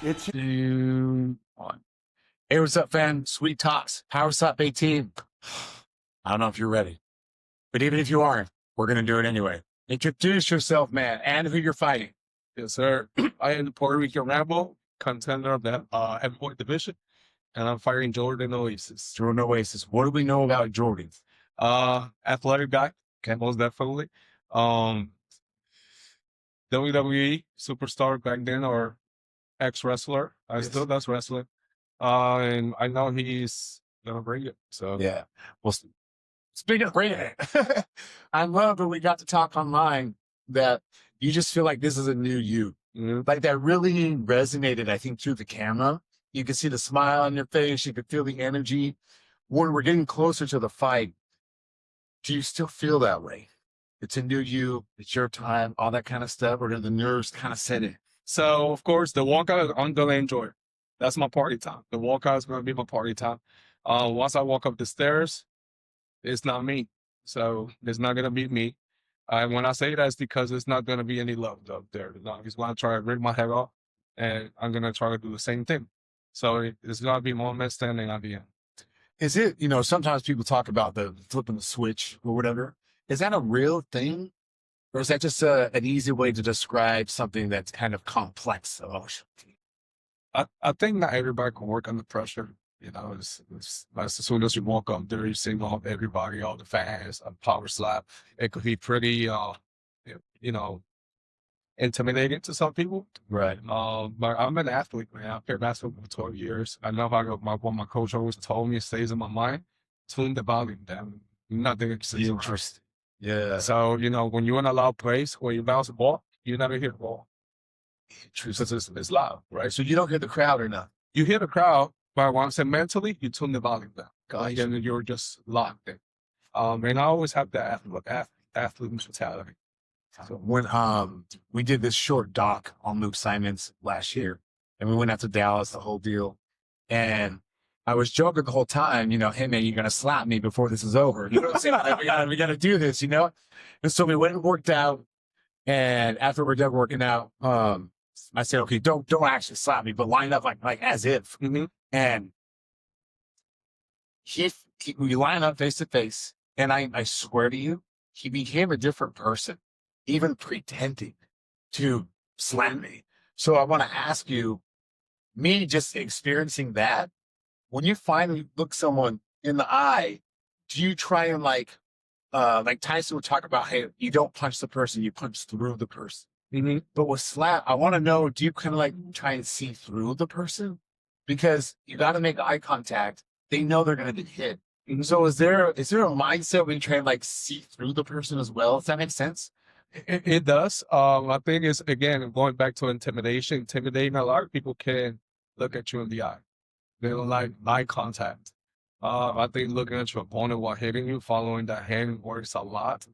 It's 2, 1. Hey, what's up, fam? Sweet Talks. Power's up 18. I don't know if you're ready, but even if you aren't, we're going to do it anyway. Introduce yourself, man, and who you're fighting. Yes, sir. I am the Puerto Rican Rambo, contender of the heavyweight division, and I'm fighting Jordan Oasis. Jordan Oasis. What do we know about Jordan? Athletic guy, most definitely. WWE superstar back then, or ex-wrestler. I still does wrestling. And I know he's gonna bring it. So Yeah. Well, speaking of bringing it, I love that we got to talk online that you just feel like this is a new you. Like that really resonated, I think, through the camera. You could see the smile on your face. You could feel the energy. When we're getting closer to the fight, do you still feel that way? It's a new you. It's your time, all that kind of stuff, or do the nerves kind of set in? So, of course, the walkout, I'm gonna enjoy it. That's my party time. The walkout is gonna be my party time. Once I walk up the stairs, it's not me. So it's not gonna be me. And when I say that, it's because it's not gonna be any love up there. No, he's gonna try to rip my head off, and I'm gonna try to do the same thing. So it's gonna be one man standing at the end. Is it, sometimes people talk about the flipping the switch or whatever. Is that a real thing? Or is that just an easy way to describe something that's kind of complex emotion? I think not everybody can work under pressure. It's as soon as you walk up there, you see everybody, all the fans, a power slap. It could be pretty, intimidating to some people. Right. But I'm an athlete, man. I've played basketball for 12 years. I know how what my coach always told me, it stays in my mind. Tune the volume down. Nothing exists. Interesting. Yeah. So, when you're in a loud place where you bounce the ball, you never hear the ball. Because it's loud, right? So you don't hear the crowd or not? You hear the crowd, but once and mentally, you tune the volume down. Gotcha. And you're just locked in. And I always have that athlete mentality. So when we did this short doc on Luke Simons last year, and we went out to Dallas, the whole deal, and I was joking the whole time, hey man, you're gonna slap me before this is over. You know what I'm saying? we gotta do this, And so we went and worked out, and after we're done working out, I said, okay, don't actually slap me, but line up like as if. Mm-hmm. And we line up face to face, and I swear to you, he became a different person, even pretending to slam me. So I want to ask you, me just experiencing that, when you finally look someone in the eye, do you try and like Tyson would talk about, hey, you don't punch the person, you punch through the person. Mm-hmm. But with slap, I want to know, do you kind of like try and see through the person? Because you got to make eye contact. They know they're going to get hit. Mm-hmm. So is there a mindset where you try and like see through the person as well? Does that make sense? It does. I think it's, again, going back to intimidating. A lot of people can look at you in the eye. They don't like eye contact. I think looking at your opponent while hitting you, following that hand works a lot.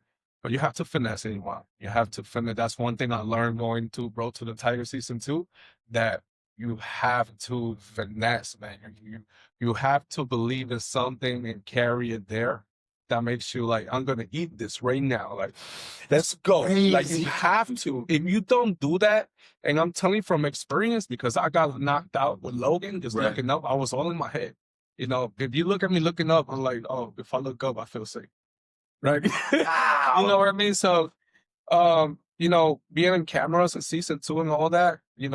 But you have to finesse anyone. You have to finesse. That's one thing I learned going to Road to the Tiger Season 2, that you have to finesse, man. You have to believe in something and carry it there. That makes you like, I'm going to eat this right now. Like, let's go. Crazy. Like, you have to. If you don't do that, and I'm telling you from experience, because I got knocked out with Logan, just looking up, I was all in my head. If you look at me looking up, I'm like, oh, if I look up, I feel sick. Right? Wow. You know what I mean? So, being in cameras and season 2 and all that, you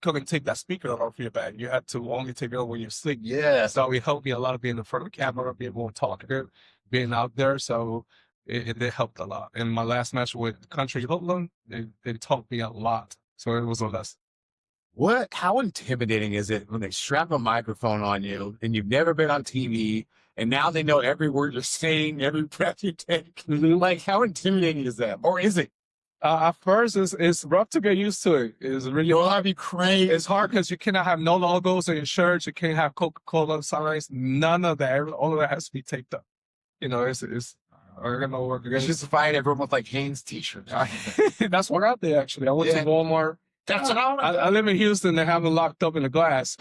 couldn't take that speaker off your back. You had to only take it out when you're asleep. Yeah. So it helped me a lot being in front of the camera, being more talkative, being out there. So it helped a lot. In my last match with Country Hoodlum, it taught me a lot. So it was a lesson. How intimidating is it when they strap a microphone on you and you've never been on TV and now they know every word you're saying, every breath you take? Like, how intimidating is that? Or is it? At first, it's rough to get used to it. It's really hard. That'd be crazy. It's hard because you cannot have no logos on your shirts. You can't have Coca-Cola signs. None of that. All of that has to be taped up. It's I don't know what. It's just find everyone with like Hanes t-shirts. That's what I did, actually. I went to Walmart. That's what I live in Houston. They have it locked up in the glass.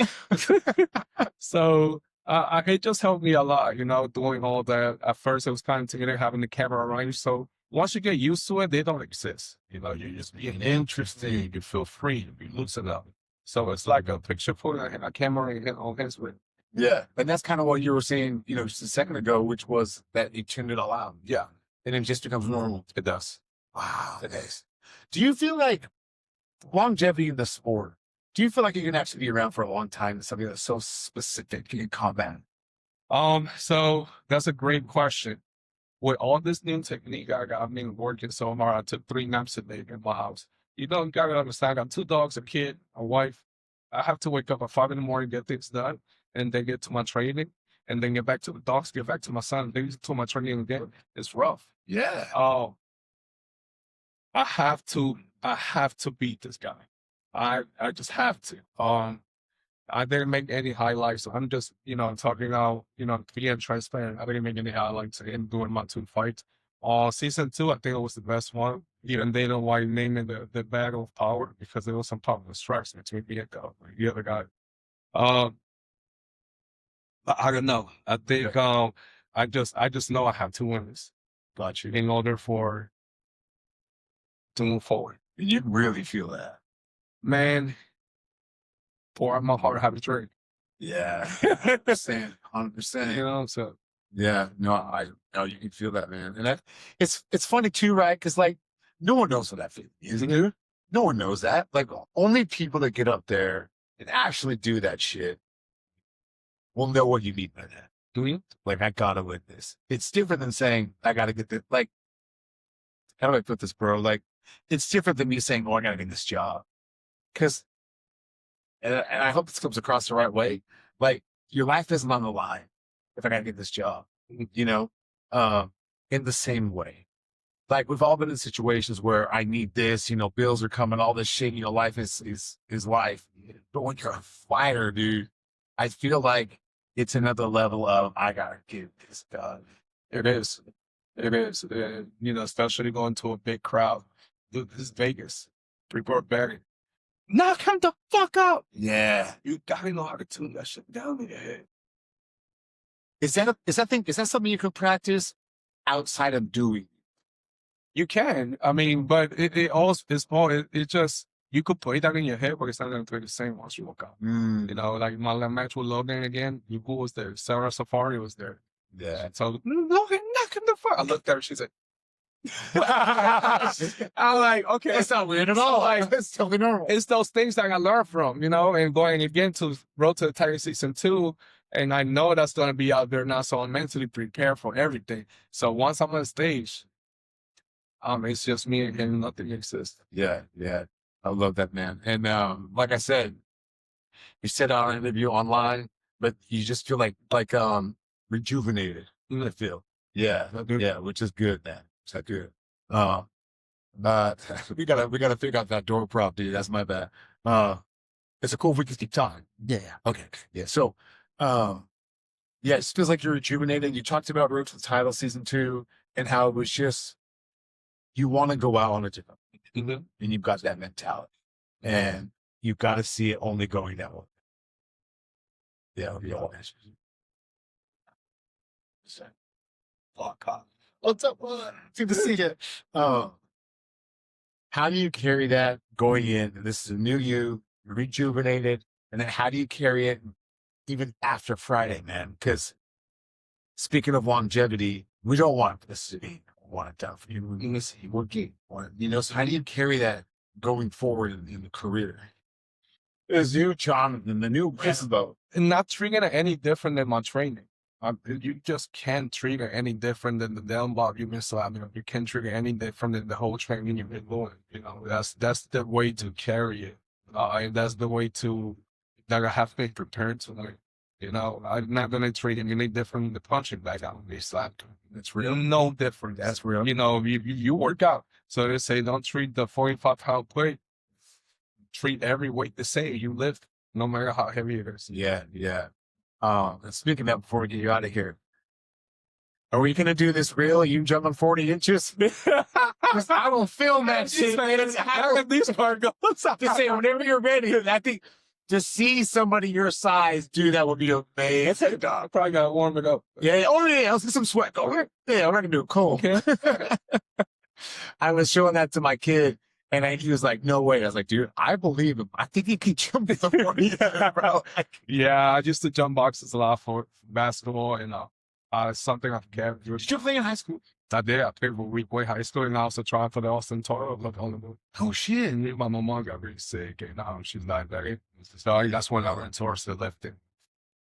So it just helped me a lot, doing all that. At first, it was kind of intimidating having the camera around you. So once you get used to it, they don't exist. You're just being interesting. You feel free to be loosened up. So it's like a picture photo and a camera on his with. Yeah. And that's kind of what you were saying, just a second ago, which was that you tuned it all out. Yeah, And it just becomes normal. it does. Wow. It is. Do you feel like longevity in the sport, do you feel like you can actually be around for a long time in something that's so specific in combat? So that's a great question. With all this new technique, I've been working so hard. I took 3 naps a day in my house. You gotta understand, I got 2 dogs, a kid, a wife. I have to wake up at 5 in the morning, get things done, and then get to my training, and then get back to the dogs, get back to my son, then to my training again. It's rough. Yeah. I have to beat this guy. I just have to. I didn't make any highlights. I'm just, talking now, being transparent. I didn't make any highlights in doing my 2 fights. Season 2, I think it was the best one. Even they know why you named it the Battle of Power, because there was some power strikes between me and the other guy. I don't know. I think I just know I have to win this. Got you. In order to move forward. You really feel that. Man, pour out my heart, have a drink. Yeah. 100%. 100%. So Yeah. No, I know you can feel that, man. And it's funny too, right? Because like no one knows what that feeling is, dude. No one knows that. Like only people that get up there and actually do that shit will know what you mean by that. Like, I gotta win this. It's different than saying, I gotta get this. Like, how do I put this, bro? Like, it's different than me saying, oh, I gotta get this job. Because, and I hope this comes across the right way, like, your life isn't on the line if I gotta get this job, in the same way. Like, we've all been in situations where I need this, bills are coming, all this shit, life is life. But when you're a fighter, dude, I feel like it's another level of, I gotta get this done. it is. It is. Especially going to a big crowd. Dude, this is Vegas. Report Barry. Knock him the fuck out. Yeah. You gotta know how to tune that shit down in your head. Is that something you could practice outside of doing? You can. I mean, but it just, you could play that in your head, but it's not going to be the same once you walk out. Like my match with Logan again, who was there? Sarah Safari was there. Yeah. So, Logan, knock him the fuck. I looked at her, she's like, I'm like, okay. It's not weird at all. Like, it's totally normal. It's those things that I learned from, and going again to Road to the Tiger Season 2, and I know that's going to be out there now, so I'm mentally prepared for everything. So once I'm on stage, it's just me and him, nothing exists. Yeah, yeah. I love that, man. And like I said, you said on an interview online, but you just feel like rejuvenated. I feel. Yeah, yeah, which is good, man. Is that good? We gotta figure out that door prop, dude. That's my bad. It's a cool we can keep talking. Yeah. Okay. Yeah. So yeah, it just feels like you're rejuvenated. You talked about Road to the Title Season 2 and how it was just you want to go out on a different and you've got that mentality. And you've got to see it only going that way. Yeah. Walkout. What's up? Good to see you. How do you carry that going in? This is a new you, rejuvenated, and then how do you carry it even after Friday, man? Because speaking of longevity, we don't want this to be one down for you. So how do you carry that going forward in the career? As you, Jonathan, the new Rambo. And not treating it any different than my training. You just can't treat it any different than the down block you've been slapping. You can't treat it any different than the whole training you've been doing. That's the way to carry it. And that's the way that I have been prepared to learn. I'm not going to treat it any different than the punching bag out when they slapped. It's real. No different. That's real. You work out. So they say don't treat the 45-pound plate. Treat every weight the same. You lift, no matter how heavy it is. Yeah, yeah. And speaking of that, before we get you out of here, are we gonna do this real? You jumping 40 inches? I don't film that shit, man. These part goes. Just say whenever you're ready. I think to see somebody your size do that would be amazing. Probably gotta warm it up. Yeah. Oh yeah. Let's get some sweat going. Yeah, we're not gonna do it cold. Okay. I was showing that to my kid, And he was like, no way. I was like, dude, I believe him. I think he can jump the 40, bro. Like, Yeah, I used to jump boxes a lot for basketball, and something I've kept. did you play in high school? I did. I played for Weekboy High School, and I also tried for the Austin Total of Honolulu. Oh, shit. And my mom got really sick, and she's not very. So that's when I went towards the lifting.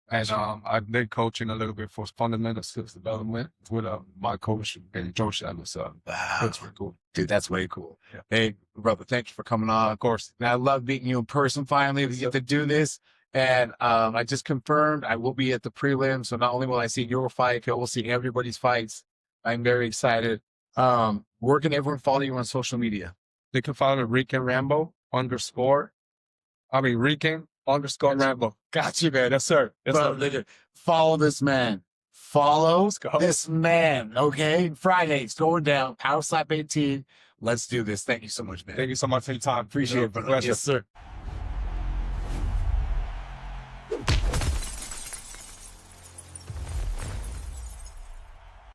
And I did coaching a little bit for fundamental skills development with my coach and Josh Anderson. Wow. That's pretty cool. Dude, that's way cool. Yeah. Hey, brother, thank you for coming on. Of course. And I love meeting you in person finally. We get to do this. And I just confirmed I will be at the prelim. So not only will I see your fight, I will see everybody's fights. I'm very excited. Where can everyone follow you on social media? They can follow Rican Rambo _Rambo. Got you, man. Yes, sir. Yes, sir. Follow this man. Follow go. this man. Okay. Fridays going down. Power Slap 18. Let's do this. Thank you so much, man. Thank you so much for your time. Appreciate it, brother. Pleasure. Yes, sir.